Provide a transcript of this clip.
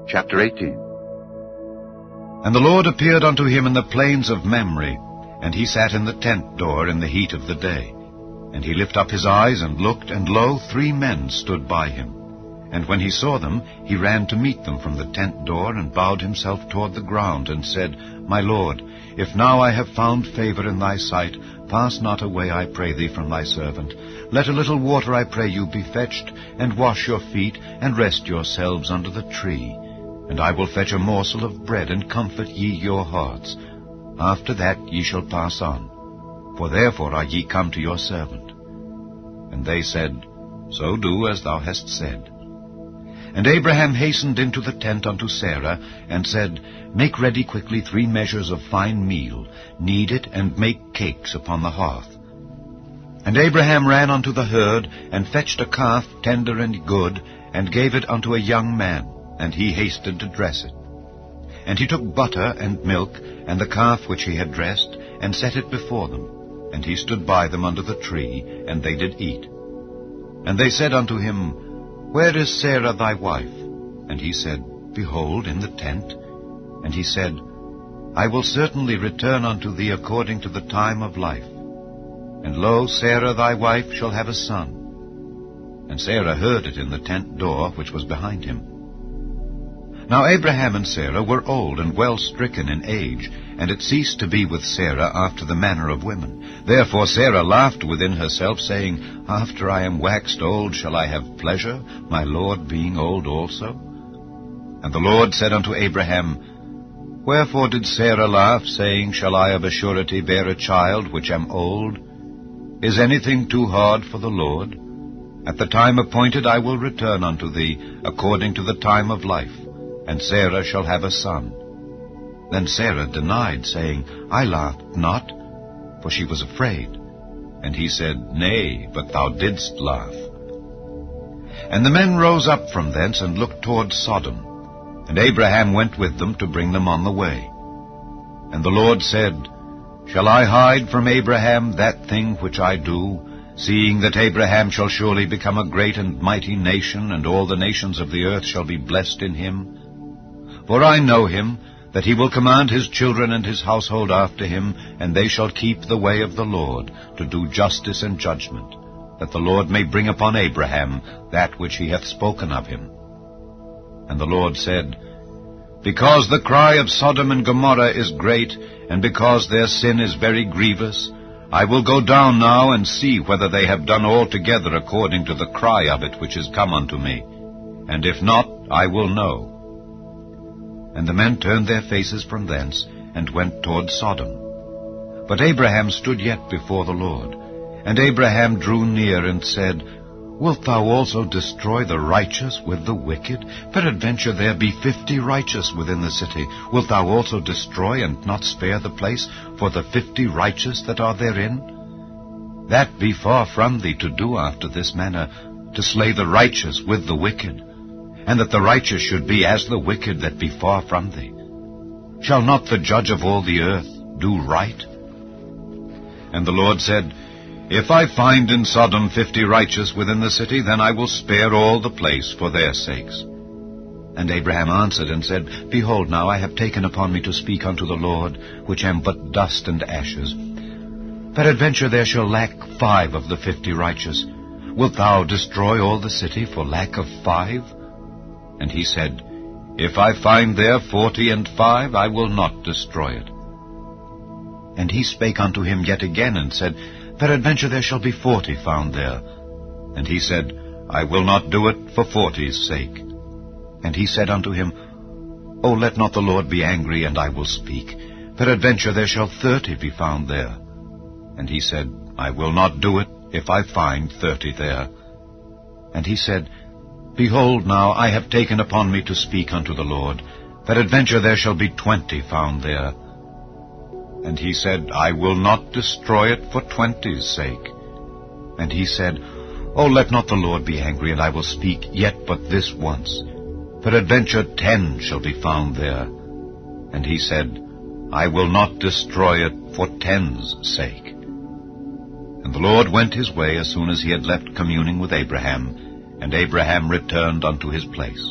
Chapter 18. And the Lord appeared unto him in the plains of Mamre, and he sat in the tent door in the heat of the day. And he lifted up his eyes, and looked, and lo, 3 men stood by him. And when he saw them, he ran to meet them from the tent door, and bowed himself toward the ground, and said, My Lord, if now I have found favor in thy sight, pass not away, I pray thee, from thy servant. Let a little water, I pray you, be fetched, and wash your feet, and rest yourselves under the tree. And I will fetch a morsel of bread, and comfort ye your hearts. After that ye shall pass on, for therefore are ye come to your servant. And they said, So do as thou hast said. And Abraham hastened into the tent unto Sarah, and said, Make ready quickly 3 measures of fine meal, knead it, and make cakes upon the hearth. And Abraham ran unto the herd, and fetched a calf tender and good, and gave it unto a young man, and he hasted to dress it. And he took butter and milk, and the calf which he had dressed, and set it before them. And he stood by them under the tree, and they did eat. And they said unto him, Where is Sarah thy wife? And he said, Behold, in the tent. And he said, I will certainly return unto thee according to the time of life. And lo, Sarah thy wife shall have a son. And Sarah heard it in the tent door which was behind him. Now Abraham and Sarah were old and well stricken in age, and it ceased to be with Sarah after the manner of women. Therefore Sarah laughed within herself, saying, After I am waxed old shall I have pleasure, my Lord being old also? And the Lord said unto Abraham, Wherefore did Sarah laugh, saying, Shall I of a surety bear a child which am old? Is anything too hard for the Lord? At the time appointed I will return unto thee, according to the time of life, and Sarah shall have a son. Then Sarah denied, saying, I laughed not, for she was afraid. And he said, Nay, but thou didst laugh. And the men rose up from thence, and looked toward Sodom. And Abraham went with them to bring them on the way. And the Lord said, Shall I hide from Abraham that thing which I do, seeing that Abraham shall surely become a great and mighty nation, and all the nations of the earth shall be blessed in him? For I know him, that he will command his children and his household after him, and they shall keep the way of the Lord, to do justice and judgment, that the Lord may bring upon Abraham that which he hath spoken of him. And the Lord said, Because the cry of Sodom and Gomorrah is great, and because their sin is very grievous, I will go down now and see whether they have done altogether according to the cry of it which is come unto me. And if not, I will know. And the men turned their faces from thence, and went toward Sodom. But Abraham stood yet before the Lord. And Abraham drew near, and said, Wilt thou also destroy the righteous with the wicked? Peradventure there be 50 righteous within the city. Wilt thou also destroy, and not spare the place for the 50 righteous that are therein? That be far from thee to do after this manner, to slay the righteous with the wicked, and that the righteous should be as the wicked that be far from thee. Shall not the judge of all the earth do right? And the Lord said, If I find in Sodom 50 righteous within the city, then I will spare all the place for their sakes. And Abraham answered and said, Behold, now I have taken upon me to speak unto the Lord, which am but dust and ashes. Peradventure there shall lack 5 of the 50 righteous. Wilt thou destroy all the city for lack of 5? And he said, If I find there 45, I will not destroy it. And he spake unto him yet again, and said, Peradventure there shall be 40 found there. And he said, I will not do it for 40's sake. And he said unto him, O let not the Lord be angry, and I will speak. Peradventure there shall 30 be found there. And he said, I will not do it, if I find 30 there. And he said, Behold, now I have taken upon me to speak unto the Lord. Peradventure there shall be 20 found there. And he said, I will not destroy it for 20's sake. And he said, O let not the Lord be angry, and I will speak yet but this once. Peradventure 10 shall be found there. And he said, I will not destroy it for 10's sake. And the Lord went his way as soon as he had left communing with Abraham, and Abraham returned unto his place.